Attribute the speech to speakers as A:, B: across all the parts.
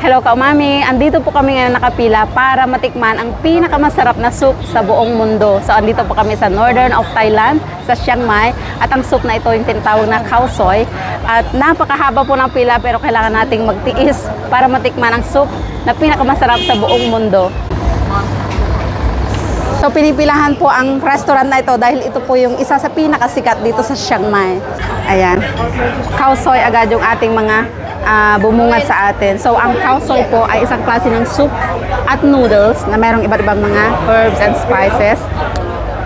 A: Hello kaumami! Andito po kami ngayon nakapila para matikman ang pinakamasarap na soup sa buong mundo. So andito po kami sa northern of Thailand, sa Chiang Mai. At ang soup na ito yung tinatawag na khao soi. At napakahaba po ng pila pero kailangan nating magtiis para matikman ang soup na pinakamasarap sa buong mundo. So pinipilahan po ang restaurant na ito dahil ito po yung isa sa pinakasikat dito sa Chiang Mai. Ayan. Khao soi agad yung ating mga bumungad sa atin. So, ang khao soi po ay isang klase ng soup at noodles na merong iba't ibang mga herbs and spices.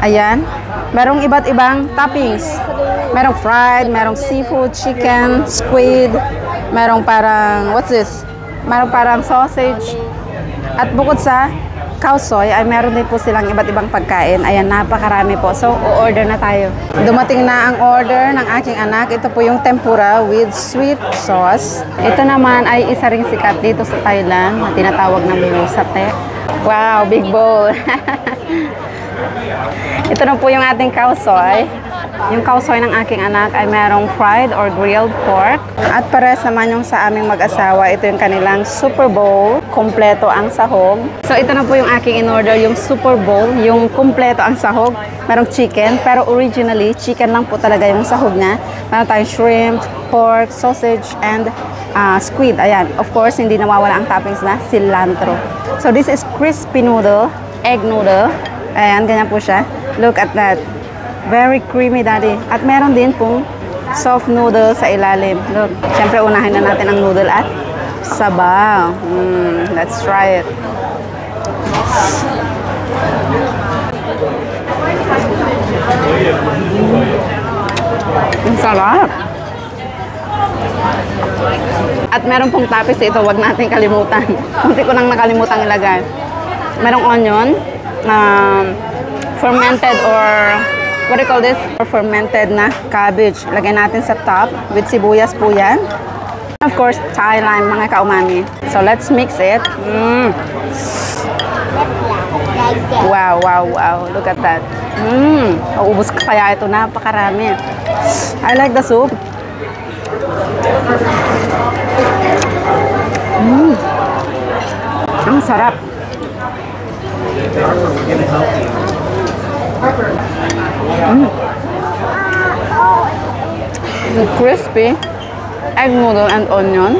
A: Ayan. Merong iba't ibang toppings. Merong fried, merong seafood, chicken, squid, merong parang, what's this? Merong parang sausage. At bukod sa khao soi ay meron din po silang iba't ibang pagkain. Ayan, napakarami po. So, o-order na tayo. Dumating na ang order ng aking anak. Ito po yung tempura with sweet sauce. Ito naman ay isa ring sikat dito sa Thailand na tinatawag na musate. Wow, big bowl. Ito na po yung ating khao soi. Yung khao soi ng aking anak ay merong fried or grilled pork. At pares naman yung sa aming mag-asawa, ito yung kanilang super bowl. Kompleto ang sahog. So ito na po yung aking in-order, yung super bowl, yung kompleto ang sahog. Merong chicken, pero originally, chicken lang po talaga yung sahog niya. Meron tayong shrimp, pork, sausage, and squid. Ayan, of course, hindi nawawala ang toppings na cilantro. So this is crispy noodle, egg noodle. Ayan, ganyan po siya. Look at that. Very creamy, daddy. At meron din pong soft noodle sa ilalim. Look. Siyempre, unahin na natin ang noodle at sabaw. Let's try it. Ang sarap. At meron pong tapis ito. Huwag natin kalimutan. Kunti ko nang nakalimutan ilagay. Merong onion, fermented or what do you call this? Fermented na cabbage. Lagay natin sa top with sibuyas po yan. Of course, Thai lime mga kaumami. So let's mix it. Wow, wow, wow. Look at that. Uubos ka kaya ito. Napakarami. I like the soup. Ang sarap. Crispy egg noodle and onion.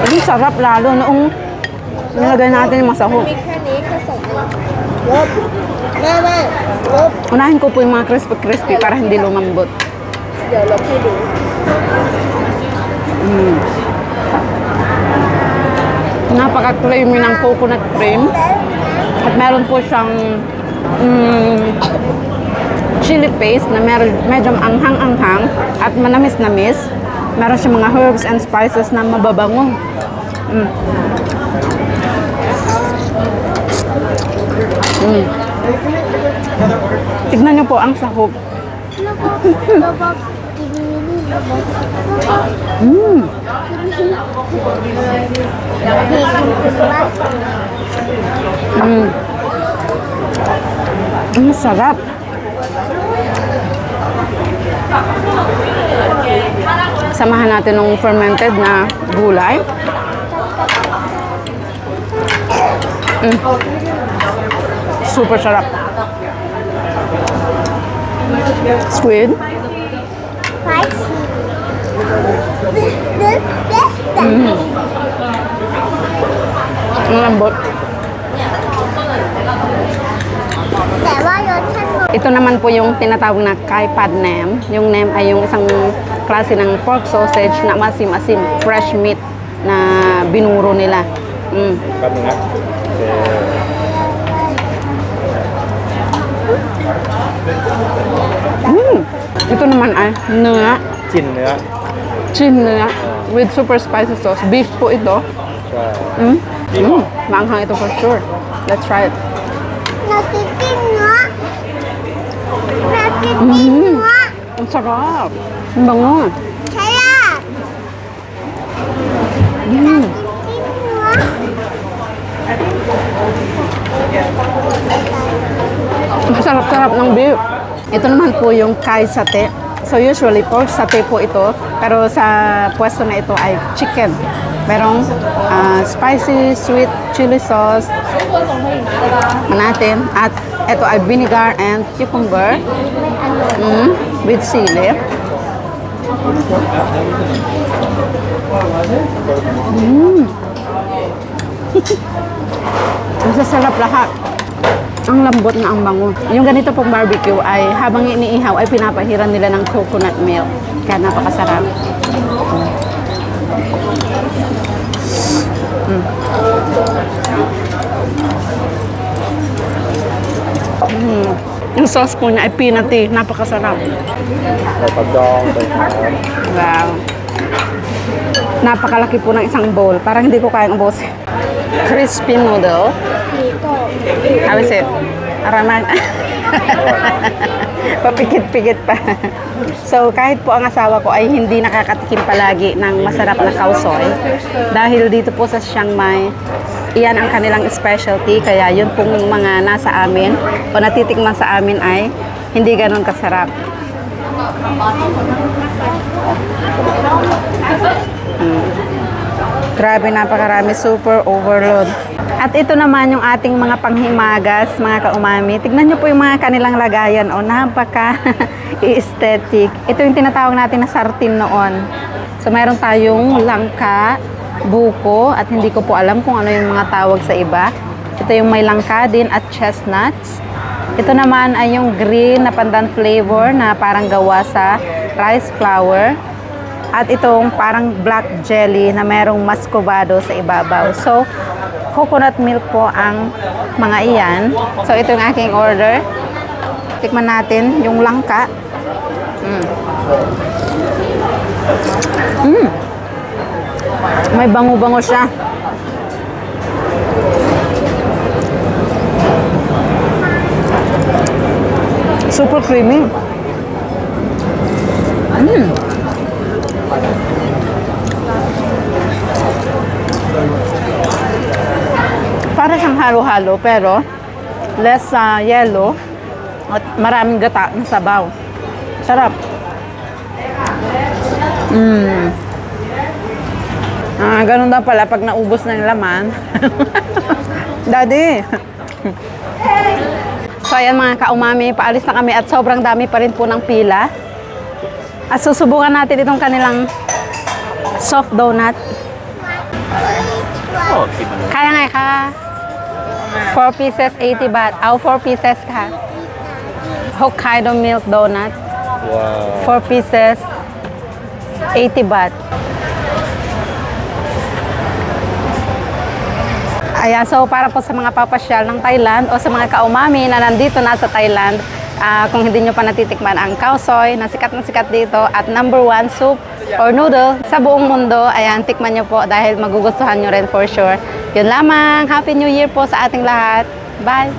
A: Ang sarap lalo noong nilagay natin yung masahog. Unahin ko po yung mga crispy para hindi lumambot. Napaka-creamy ng coconut cream. At meron po siyang chili paste na medyo anghang-anghang at manamis-namis. Meron siyang mga herbs and spices na mababango. Tignan niyo po ang sahog. Ang sarap. Samahan natin ng fermented na gulay. Super sarap. Squid. Ang lambot. Ito naman po yung tinatawag na kai pad nem. Yung nem ay yung isang klase ng pork sausage na masim-asim, fresh meat na binuro nila. Ito naman ay นื้อ. Chin นื้อwith super spicy sauce. Beef po ito. Maanghang ito for sure. Let's try it. Ang sarap. Ang bango. Ang sarap-sarap ng beef. Ito naman po yung Kai Sate. So usually pork sate po ito, pero sa pwesto na ito ay chicken. Merong spicy sweet chili sauce natin, at ito ay vinegar and cucumber with sili. Ang sasarap lahat. Ang lambot na ang bango. Yung ganito pong barbecue ay habang iniihaw ay pinapahiran nila ng coconut milk. Kaya napakasarap. Yung sauce po niya ay peanutty. Napakasarap. Wow. Napakalaki po ng isang bowl. Parang hindi ko kayang ubusin. Crispy noodle. How is it? Araman. Papikit-pikit pa. So, kahit po ang asawa ko ay hindi nakakatikim palagi ng masarap na khao soi, dahil dito po sa Chiang Mai, iyan ang kanilang specialty. Kaya yun pong mga nasa amin o natitikman sa amin ay hindi ganun kasarap. Grabe, napakarami. Super overload. At ito naman yung ating mga panghimagas, mga kaumami. Tignan nyo po yung mga kanilang lagayan. O, napaka-aesthetic. Ito yung tinatawag natin na sartin noon. So, mayroon tayong langka, buko, at hindi ko po alam kung ano yung mga tawag sa iba. Ito yung may langka din at chestnuts. Ito naman ay yung green na pandan flavor na parang gawa sa rice flour. At itong parang black jelly na merong muscovado sa ibabaw. So, coconut milk po ang mga iyan. So, ito yung aking order. Tikman natin yung langka. May bango-bango siya. Super creamy. Para siyang halo-halo pero less yellow at maraming gata ng sabaw. Sarap. Ganun daw pala pag naubos ng laman. Daddy. So ayan mga kaumami, paalis na kami at sobrang dami pa rin po ng pila. At susubukan natin itong kanilang soft donut. Kaya nga ka. 4 pieces, 80 baht. 4 pieces ka. Hokkaido milk donut. Wow. 4 pieces, 80 baht. Ayan, so para po sa mga papasyal ng Thailand o sa mga kaumami na nandito na sa Thailand, kung hindi nyo pa natitikman ang khao soi na sikat dito at #1 soup or noodle sa buong mundo, ayan, tikman nyo po dahil magugustuhan nyo rin for sure. Yun lamang. Happy New Year po sa ating lahat. Bye!